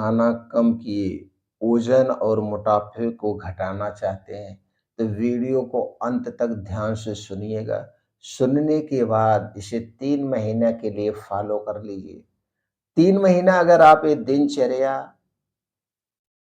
खाना कम किए, वज़न और मोटापे को घटाना चाहते हैं, तो वीडियो को अंत तक ध्यान से सुनिएगा। सुनने के बाद इसे 3 महीने के लिए फ़ॉलो कर लीजिए। 3 महीना अगर आप ये दिनचर्या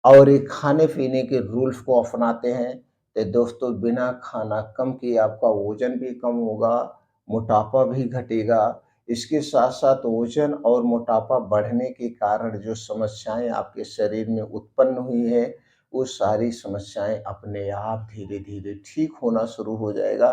और ये खाने-पीने के रूल्स को अपनाते हैं, तो दोस्तों बिना खाना कम किए आपका वज़न भी कम होगा, मोटापा भी घटेगा। इसके साथ-साथ वज़न और मोटापा बढ़ने के कारण जो समस्याएँ आपके शरीर में उत्पन्न हुई हैं, वो सारी समस्याएँ अपने आप धीरे-धीरे ठीक होना शुरू हो जाएगा,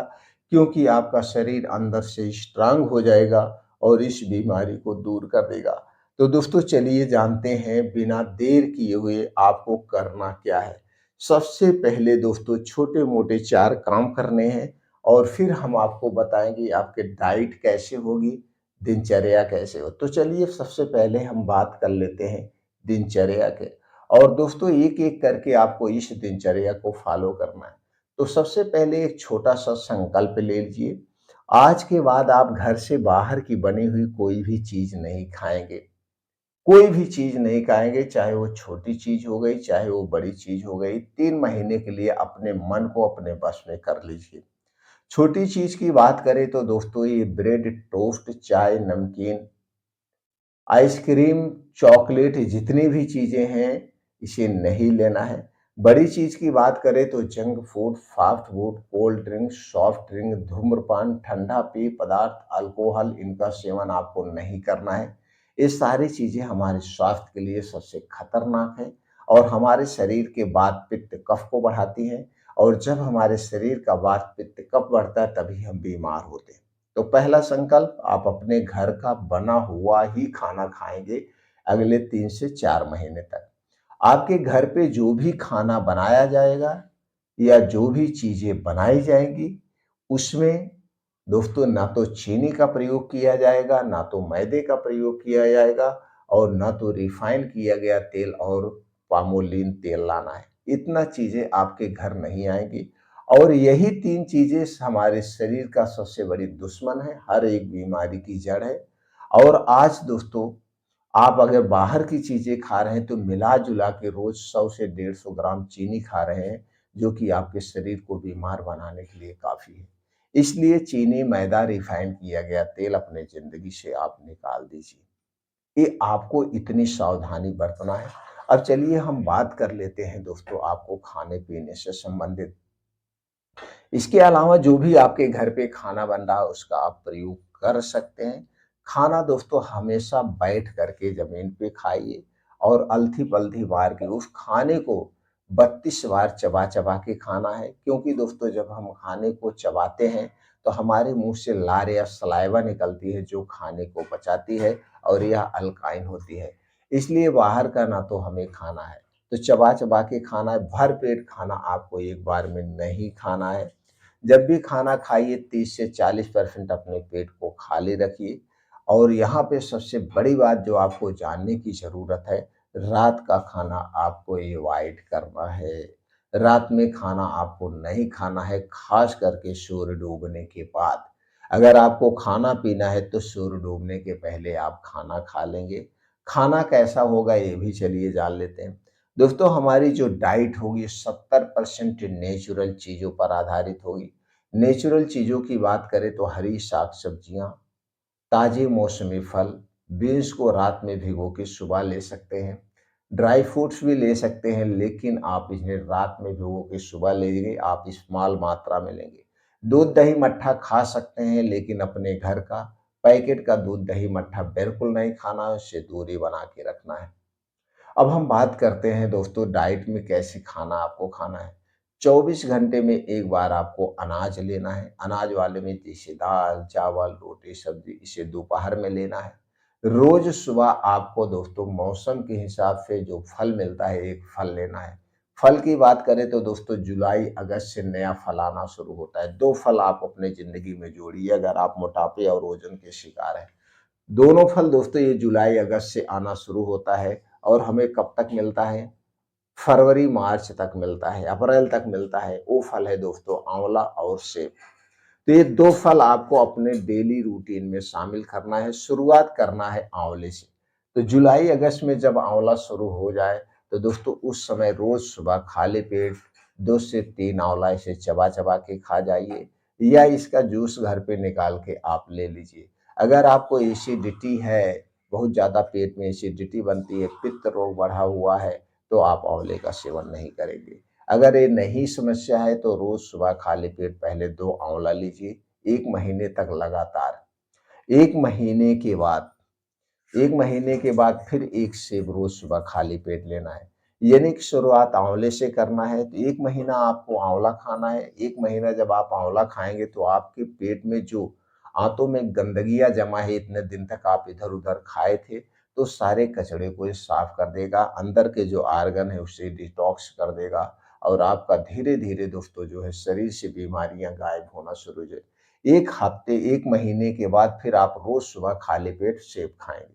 क्योंकि आपका शरीर अंदर से स्ट्रॉन्ग हो जाएगा और इस बीमारी को दूर कर देगा। तो दोस्तों चलिए जानते हैं बिना देर किए हुए आपको करना क्या है। सबसे पहले दोस्तों छोटे-मोटे 4 काम करने हैं और फिर हम आपको बताएँगे आपके डाइट कैसे होगी, दिनचर्या कैसे हो। तो चलिए सबसे पहले हम बात कर लेते हैं दिनचर्या के और दोस्तों एक-एक करके आपको इस दिनचर्या को फ़ॉलो करना है। तो सबसे पहले एक छोटा-सा संकल्प ले लीजिए। आज के बाद आप घर से बाहर की बनी हुई कोई भी चीज़ नहीं खाएँगे। कोई भी चीज़ नहीं खाएँगे, चाहे वो छोटी चीज़ हो गई, चाहे वो बड़ी चीज़ हो गई, 3 महीने के लिए अपने मन को अपने वश में कर लीजिए। छोटी चीज़ की बात करें तो दोस्तों ये ब्रेड, टोस्ट, चाय, नमकीन, आइसक्रीम, चॉकलेट जितनी भी चीज़ें हैं, इसे नहीं लेना है। बड़ी चीज़ की बात करें तो junk food, fast food, cold drink, soft drink, धूम्रपान, ठंडा पेय पदार्थ, अल्कोहल इनका सेवन आपको नहीं करना है। ये सारी चीज़ें हमारे स्वास्थ्य के लिए सबसे खतरनाक है और हमारे शरीर के वात, पित्त, कफ को बढ़ाती हैं और जब हमारे शरीर का वात, पित्त, कफ बढ़ता है तभी हम बीमार होते हैं। तो पहला संकल्प आप अपने घर का बना हुआ ही खाना खाएँगे अगले 3 से 4 महीने तक। आपके घर पे जो भी खाना बनाया जाएगा या जो भी चीज़ें बनाई जाएँगी, उसमें दोस्तों ना तो चीनी का प्रयोग किया जाएगा, ना तो मैदे का प्रयोग किया जाएगा और ना तो रिफाइन किया गया तेल और पामोलिन तेल लाना है। इतना चीज़ें आपके घर नहीं आएँगी और यही 3 चीज़ें हमारे शरीर का सबसे बड़ी दुश्मन है, हर एक बीमारी की जड़ है। और आज दोस्तों आप अगर बाहर की चीज़ें खा रहे हैं तो मिला-जुला के रोज़ 100 से 150 ग्राम चीनी खा रहे हैं, जो कि आपके शरीर को बीमार बनाने के लिए काफ़ी है। इसलिए चीनी, मैदा, रिफाइन किया गया तेल अपने ज़िंदगी से आप निकाल दीजिए। ये आपको इतनी सावधानी बरतना है। अब चलिए हम बात कर लेते हैं दोस्तों आपको खाने-पीने से संबंधित। इसके अलावा जो भी आपके घर पे खाना बन रहा है उसका आप प्रयोग कर सकते हैं। खाना दोस्तों हमेशा बैठ कर के ज़मीन पे खाइए और अलथी-पलथी मार के उस खाने को 32 बार चबा-चबा के खाना है, क्योंकि दोस्तों जब हम खाने को चबाते हैं तो हमारे मुँह से लार या सलाइवा निकलती है जो खाने को पचाती है और यह अल्काइन होती है। इसलिए बाहर का ना तो हमें खाना है, तो चबा-चबा के खाना है, भर पेट खाना आपको एक बार में नहीं खाना है। जब भी खाना खाइए 30 से 40% अपने पेट को खाली रखिए और यहाँ पे सबसे बड़ी बात जो आपको जानने की ज़रूरत है, रात का खाना आपको अवॉइड करना है। रात में खाना आपको नहीं खाना है, ख़ास करके सूर्य डूबने के बाद। अगर आपको खाना-पीना है तो सूर्य डूबने के पहले आप खाना खा लेंगे। खाना कैसा होगा ये भी चलिए जान लेते हैं। दोस्तों हमारी जो डाइट होगी 70% नेचुरल चीज़ों पर आधारित होगी। नेचुरल चीज़ों की बात करें तो हरी साग-सब्जियाँ, ताज़े मौसमी फल, बीन्स को रात में भिगो के सुबह ले सकते हैं। ड्राई फ्रूट्स भी ले सकते हैं, लेकिन आप इन्हें रात में भिगो के सुबह लेंगे, आप स्मॉल मात्रा में लेंगे। दूध, दही, मट्ठा खा सकते हैं, लेकिन अपने घर का पैकेट का दूध, दही, मट्ठा बिल्कुल नहीं खाना है, उससे दूरी बना के रखना है। अब हम बात करते हैं दोस्तों डाइट में कैसे खाना आपको खाना है। 24 घंटे में एक बार आपको अनाज लेना है। अनाज वाले में जैसे दाल, चावल, रोटी, सब्जी इसे दोपहर में लेना है। रोज़ सुबह आपको दोस्तों मौसम के हिसाब से जो फल मिलता है, एक फल लेना है। फल की बात करें तो दोस्तों जुलाई, अगस्त से नया फल आना शुरू होता है। 2 फल आप अपने ज़िंदगी में जोड़िए अगर आप मोटापे और वज़न के शिकार हैं। दोनों फल दोस्तों ये जुलाई अगस्त से आना शुरू होता है और हमें कब तक मिलता है? फरवरी मार्च तक मिलता है, अप्रैल तक मिलता है। वो फल है दोस्तों आंवला और सेब। तो ये 2 फल आपको अपने डेली रूटीन में शामिल करना है। शुरुआत करना है आंवले से। तो जुलाई अगस्त में जब आंवला शुरू हो जाए, तो दोस्तों उस समय रोज़ सुबह खाली पेट 2 से 3 आंवला इसे चबा-चबा के खा जाइए या इसका जूस घर पे निकाल के आप ले लीजिए। अगर आपको एसिडिटी है, बहुत ज़्यादा पेट में एसिडिटी बनती है, पित्त रोग बढ़ा हुआ है, तो आप आंवले का सेवन नहीं करेंगे। अगर ये नहीं समस्या है तो रोज़ सुबह खाली पेट पहले 2 आंवला लीजिए, 1 महीने तक लगातार। 1 महीने के बाद 1 महीने के बाद फिर 1 सेब रोज़ सुबह खाली पेट लेना है। यानी कि शुरुआत आंवले से करना है, तो 1 महीना आपको आंवला खाना है। 1 महीना जब आप आंवला खाएँगे तो आपके पेट में जो आंतों में गंदगियाँ जमा है, इतने दिन तक आप इधर-उधर खाए थे, तो सारे कचड़े को ये साफ कर देगा। अंदर के जो ऑर्गन है उसे डिटॉक्स कर देगा और आपका धीरे-धीरे दोस्तों जो है शरीर से बीमारियाँ गायब होना शुरू हो जाए। 1 हफ्ते, 1 महीने के बाद फिर आप रोज़ सुबह खाली पेट सेब खाएँगे।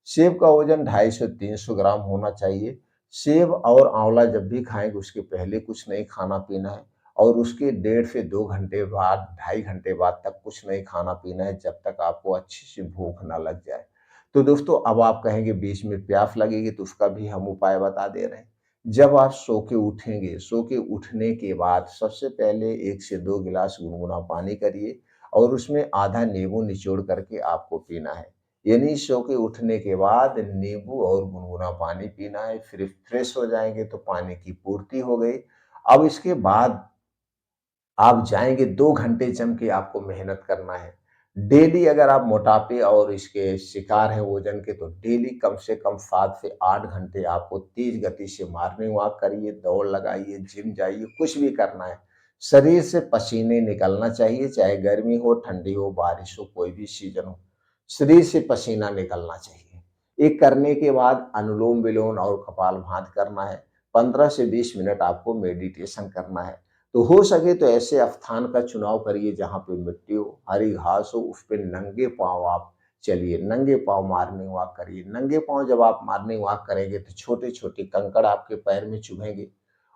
सेब का वज़न 250-300 ग्राम होना चाहिए। सेब और आँवला जब भी खाएँगे उसके पहले कुछ नहीं खाना-पीना है और उसके 1.5 से 2 घंटे बाद, ढाई घंटे बाद तक कुछ नहीं खाना-पीना है जब तक आपको अच्छी-सी भूख ना लग जाए। तो दोस्तों अब आप कहेंगे बीच में प्यास लगेगी तो उसका भी हम उपाय बता दे रहे हैं। जब आप सो के उठेंगे, सो के उठने के बाद सबसे पहले 1 से 2 गिलास गुनगुना पानी करिए और उसमें आधा नींबू निचोड़ करके आपको पीना है। यानी सो के उठने के बाद नींबू और गुनगुना पानी पीना है, फिर फ्रेश हो जाएँगे तो पानी की पूर्ति हो गई। अब इसके बाद आप जाएँगे 2 घंटे जम के आपको मेहनत करना है। डेली अगर आप मोटापे और इसके शिकार हैं वज़न के तो डेली कम से कम 7 से 8 घंटे आपको तेज़ गति से मॉर्निंग वॉक करिए, दौड़ लगाइए, जिम जाइए, कुछ भी करना है। शरीर से पसीने निकलना चाहिए, चाहे गर्मी हो, ठंडी हो, बारिश हो, कोई भी सीज़न हो। शरीर से पसीना निकलना चाहिए। ये करने के बाद अनुलोम-विलोम और कपालभाति करना है। 15 से 20 मिनट आपको मेडिटेशन करना है। तो हो सके तो ऐसे स्थान का चुनाव करिए जहाँ पे मिट्टी हो, हरी घास हो, उस पे नंगे पाँव आप चलिए, नंगे पाँव मॉर्निंग वॉक करिए। नंगे पाँव जब आप मॉर्निंग वॉक करेंगे तो छोटे-छोटे कंकड़ आपके पैर में चुभेंगे।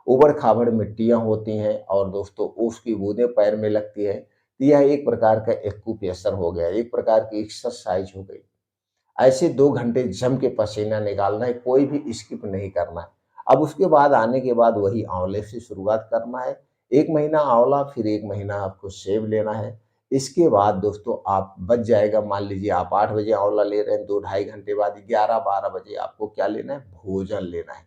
ऊबड़-खाबड़ मिट्टियाँ होती हैं और दोस्तों उसकी बूँदें पैर में लगती है। तो यह एक प्रकार का एक्यूप्रेशर हो गया, एक प्रकार की एक्सरसाइज हो गई। ऐसे 2 घंटे जम के पसीना निकालना है, कोई भी स्किप नहीं करना है। अब उसके बाद आने के बाद वही आँवले से शुरुआत करना है। 1 महीना आँवला, फिर 1 महीना आपको सेब लेना है। इसके बाद दोस्तों आप बच जाएगा, मान लीजिए आप 8 बजे आँवला ले रहे हैं, 2 ढाई घंटे बाद 11-12 बजे आपको क्या लेना है? भोजन लेना है।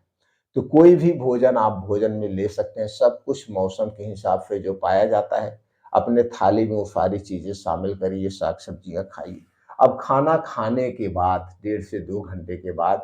तो कोई भी भोजन आप भोजन में ले सकते हैं, सब कुछ मौसम के हिसाब से जो पाया जाता है, अपने थाली में वो सारी चीज़ें शामिल करिए, साग-सब्जियाँ खाइए। अब खाना खाने के बाद 1.5 से 2 घंटे के बाद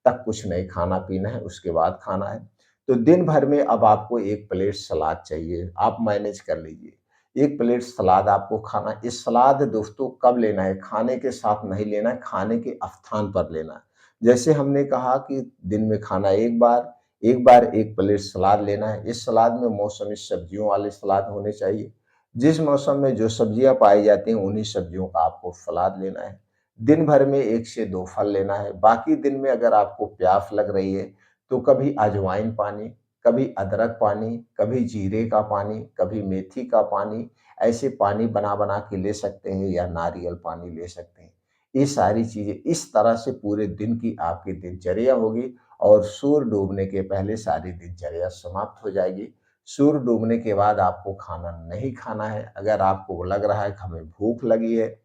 तक कुछ नहीं खाना-पीना है, उसके बाद खाना है। तो दिन भर में अब आपको 1 प्लेट सलाद चाहिए, आप मैनेज कर लीजिए। 1 प्लेट सलाद आपको खाना है। ये सलाद दोस्तों कब लेना है? खाने के साथ नहीं लेना है, खाने के स्थान पर लेना है। जैसे हमने कहा कि दिन में खाना एक बार 1 प्लेट सलाद लेना है। इस सलाद में मौसमी सब्जियों वाले सलाद होने चाहिए। जिस मौसम में जो सब्जियाँ पाई जाती हैं, उन्हीं सब्जियों का आपको सलाद लेना है। दिन भर में 1 से 2 फल लेना है। बाकी दिन में अगर आपको प्यास लग रही है, तो कभी अजवाइन पानी, कभी अदरक पानी, कभी जीरे का पानी, कभी मेथी का पानी, ऐसे पानी बना-बना के ले सकते हैं या नारियल पानी ले सकते हैं। ये सारी चीज़ें इस तरह से पूरे दिन की आपकी दिनचर्या होगी और सूर्य डूबने के पहले सारी दिनचर्या समाप्त हो जाएगी। सूर्य डूबने के बाद आपको खाना नहीं खाना है। अगर आपको लग रहा है कि हमें भूख लगी है,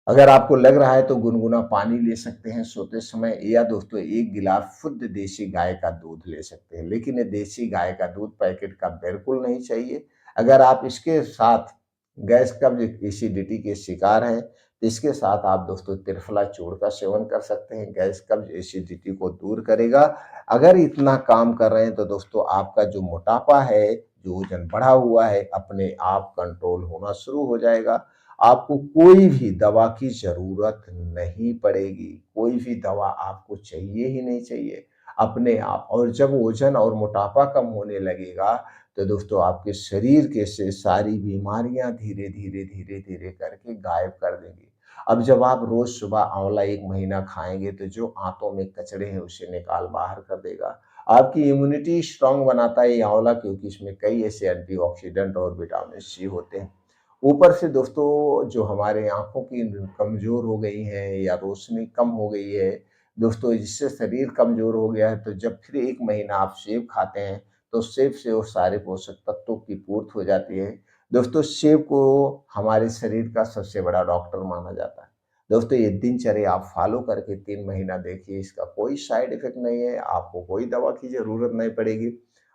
अगर आपको लग रहा है तो गुनगुना पानी ले सकते हैं सोते समय या दोस्तों 1 गिलास शुद्ध देसी गाय का दूध ले सकते हैं। लेकिन ये देसी गाय का दूध पैकेट का बिल्कुल नहीं चाहिए। अगर आप इसके साथ गैस, कब्ज़, एसिडिटी के शिकार हैं, तो इसके साथ आप दोस्तों त्रिफला चूर्ण का सेवन कर सकते हैं। गैस, कब्ज़, एसिडिटी को दूर करेगा। अगर इतना काम कर रहे हैं तो दोस्तों आपका जो मोटापा है, जो वज़न बढ़ा हुआ है, अपने आप कंट्रोल होना शुरू हो जाएगा। आपको कोई भी दवा की ज़रूरत नहीं पड़ेगी, कोई भी दवा आपको चाहिए ही नहीं चाहिए, अपने आप। और जब वज़न और मोटापा कम होने लगेगा, तो दोस्तों आपके शरीर के से सारी बीमारियाँ धीरे-धीरे, धीरे-धीरे करके गायब कर देंगी। अब जब आप रोज़ सुबह आँवला 1 महीना खाएँगे, तो जो आँतों में कचड़े हैं, उसे निकाल बाहर कर देगा। आपकी इम्यूनिटी स्ट्रॉन्ग बनाता है ये आँवला, क्योंकि इसमें कई ऐसे एंटीऑक्सीडेंट और विटामिन सी होते हैं। ऊपर से दोस्तों जो हमारे आँखों की कमज़ोर हो गई हैं या रोशनी कम हो गई है, दोस्तों जिससे शरीर कमज़ोर हो गया है, तो जब फिर 1 महीना आप सेब खाते हैं, तो सेब से वो सारे पोषक तत्वों की पूर्ति हो जाती है। दोस्तों सेब को हमारे शरीर का सबसे बड़ा डॉक्टर माना जाता है। दोस्तों ये दिनचर्या आप फ़ॉलो करके 3 महीना देखिए, इसका कोई साइड इफ़ेक्ट नहीं है, आपको कोई दवा की ज़रूरत नहीं पड़ेगी।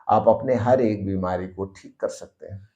आप अपने हर एक बीमारी को ठीक कर सकते हैं।